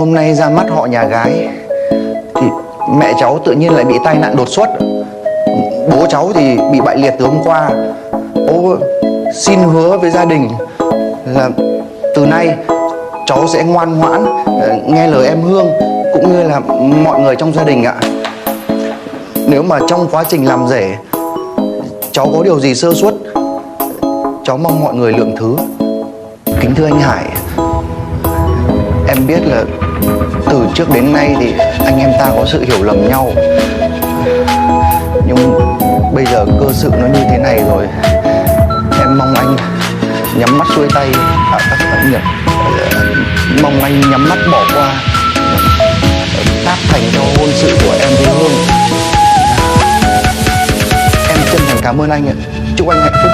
Hôm nay ra mắt họ nhà gái thì mẹ cháu tự nhiên lại bị tai nạn đột xuất. Bố cháu thì bị bại liệt từ hôm qua. Bố xin hứa với gia đình là từ nay cháu sẽ ngoan ngoãn, nghe lời em Hương cũng như là mọi người trong gia đình ạ. Nếu mà trong quá trình làm rể cháu có điều gì sơ suất, cháu mong mọi người lượng thứ. Kính thưa anh Hải, em biết là từ trước đến nay thì anh em ta có sự hiểu lầm nhau, nhưng bây giờ cơ sự nó như thế này rồi, em mong anh nhắm mắt xuôi tay, mong anh nhắm mắt bỏ qua, đáp thành cho hôn sự của em với Hương. Em chân thành cảm ơn anh ạ. Chúc anh hạnh phúc.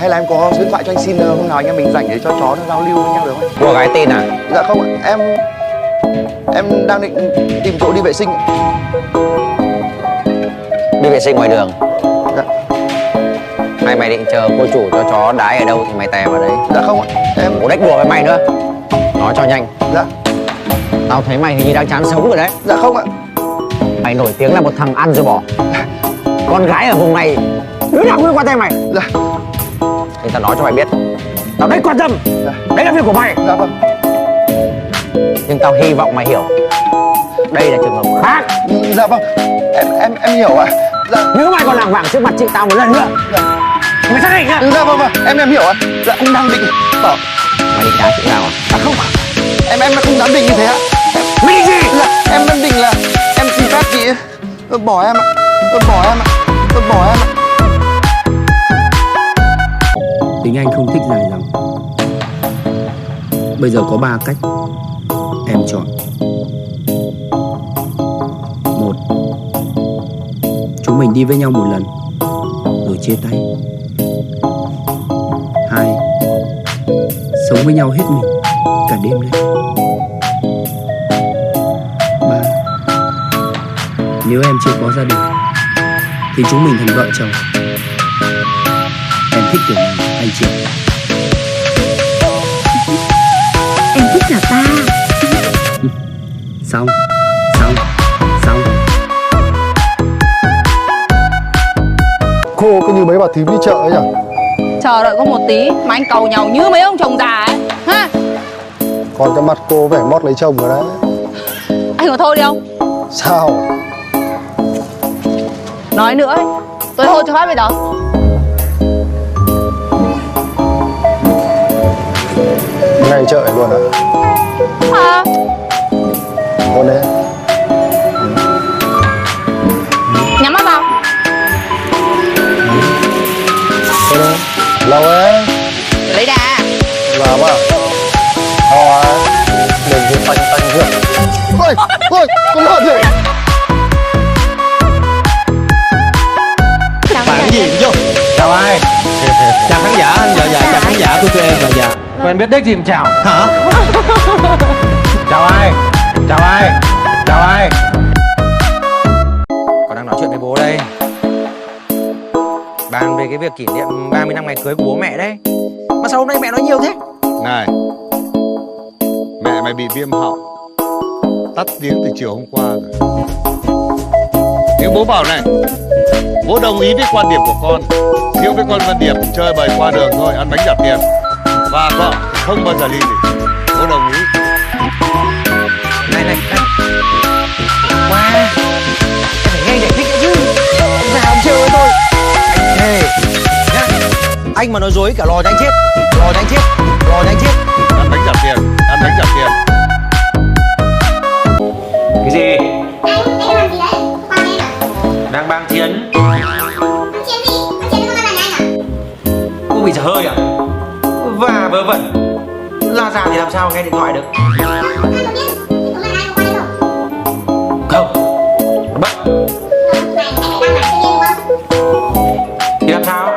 Hay là em có số điện thoại cho anh xin, hôm nào anh em mình rảnh để cho chó nó giao lưu với nhau được không? Cô gái tên à? Dạ không ạ, em đang định tìm chỗ đi vệ sinh. Đi vệ sinh ngoài đường. Dạ. Hay mày định chờ cô chủ cho chó đái ở đâu thì mày tè vào đấy? Dạ không ạ, em... Cô đách đùa với mày nữa. Nói cho nhanh. Dạ. Tao thấy mày hình như đang chán sống rồi đấy. Dạ không ạ. Mày nổi tiếng là một thằng ăn rồi bỏ. Con gái ở vùng này đứa nào cũng quan tâm mày. Dạ. Thì tao nói cho mày biết, tao rất quan tâm. Dạ. Đấy là việc của mày. Dạ vâng. Nhưng tao hy vọng mày hiểu, đây là trường hợp khác. Dạ vâng, em hiểu ạ. Dạ. Nếu mày còn lảng vảng trước mặt chị tao một lần nữa, Dạ. mày xác định nhá. Dạ vâng vâng, em hiểu ạ. Dạ em đang định tỏ. Mày định đá chị nào à? À không, em không dám định như thế ạ. Mày định gì? Dạ em đang định là em xin phép chị bỏ em ạ. Bỏ em ạ. Bỏ em ạ. Tính anh không thích dài dòng. Bây giờ có 3 cách em chọn. 1. Chúng mình đi với nhau một lần rồi chia tay. 2. Sống với nhau hết mình cả đêm nay. 3. Nếu em chưa có gia đình thì chúng mình thành vợ chồng. Em thích kiểu này anh chị? Em thích cả ta. Xong. Cô cứ như mấy bà thím đi chợ ấy nhỉ? Chờ đợi có một tí mà anh cầu nhau như mấy ông chồng già ấy ha. Còn cái mặt cô vẻ mót lấy chồng rồi đấy. Anh có thôi đi không? Sao? Nói nữa ấy, tôi thôi cho hết bây giờ. Ngày chợ này luôn à? À, Con đấy. nhắm mắt vào. Con đấy. Lâu ấy. Lấy đà. Làm à? Thôi. Đừng thì phanh rượu. Ôi, con lợn rồi. Bạn cái gì chứ? Chào ai? Chào khán giả, chào khán giả của tụi em rồi dạ. Quen biết đếch gì mà chào? Hả? Chào ai? Con đang nói chuyện với bố đây. Bàn về cái việc kỷ niệm 30 năm ngày cưới của bố mẹ đấy. Mà sao hôm nay mẹ nói nhiều thế? Này, mẹ mày bị viêm họng, tắt tiếng từ chiều hôm qua rồi. Nhưng bố bảo này, bố đồng ý với quan điểm của con. Riêng với con Văn Điệp chơi bời qua đường thôi, ăn bánh trả tiền. Và vợ không bao giờ ly dị. Bố đồng ý. Này qua, em phải nghe giải thích nữa chứ. Ông già ông trêu thôi. Anh thề nhá, anh mà nói dối cả lò cho anh chết. Ăn bánh trả tiền. Cái gì? Em làm gì đấy? Qua em à? Đang bang chiến. Chiến gì? Chiến với con là anh à? Cô bị dở hơi à? Và vớ vẩn. La già thì làm sao nghe điện thoại được? Ai mà biết? Thì có là ai qua đây rồi? Không. Bận. Này, anh lại đang làm cái game không? Thì làm sao?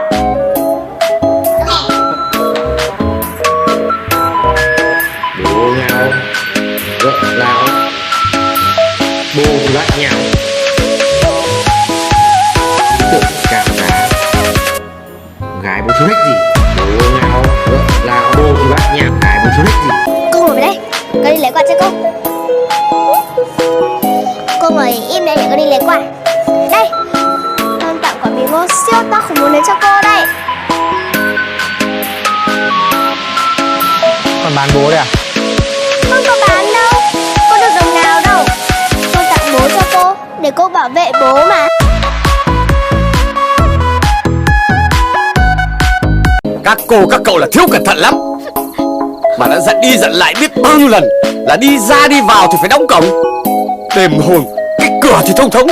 Bố nhau, vợ lão, bố lại nhau, tự cảm giá, gái bố thiếu ích gì? Bố nhau, vợ còn bán bố đấy à? Con có bán đâu, có được đồng nào đâu. Con tặng bố cho cô, để cô bảo vệ bố mà. Các cô các cậu là thiếu cẩn thận lắm. Mà đã dặn đi dặn lại biết bao nhiêu lần là đi ra đi vào thì phải đóng cổng. Đêm hôm cái cửa thì thông thống,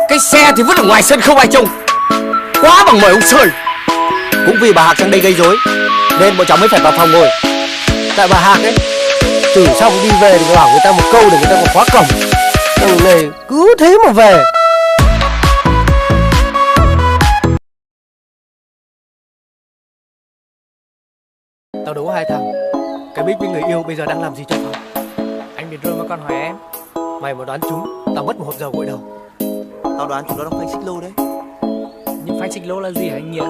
cái xe thì vứt ở ngoài sân không ai trông. Quá bằng mời ông Sơi. Cũng vì bà Hạc sang đây gây rối nên bọn cháu mới phải vào phòng ngồi. Tại bà Hạc ấy, chửi xong đi về thì bảo người ta một câu để người ta còn khóa cổng. Thằng này cứ thế mà về. Tao đố hai thằng, cái Bích với người yêu bây giờ đang làm gì trong phòng? Anh Việt Rơi mà con hỏi em. Mày mà đoán trúng, tao mất một hộp dầu gội đầu. Tao đoán chúng nó đang phanh xích lô đấy. Nhưng phanh xích lô là gì hả anh Nghĩa?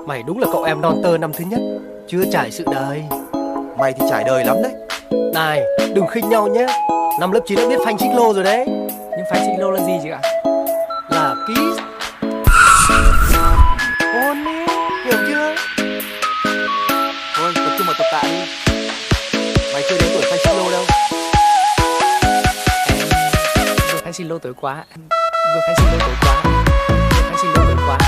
Mày đúng là cậu em non tơ năm thứ nhất, chưa trải sự đời. Mày thì trải đời lắm đấy. Này, đừng khinh nhau nhé. Năm lớp 9 đã biết phanh xích lô rồi đấy. Nhưng phanh xích lô là gì chị ạ? Là kiss. Hôn đi, hiểu chưa? Thôi tập trung vào tập tạ đi. Mày chưa đến tuổi phanh xích lô đâu. Vừa phanh xích lô tối quá. Vừa phanh xích lô tối quá. Vừa phanh xích lô tối quá.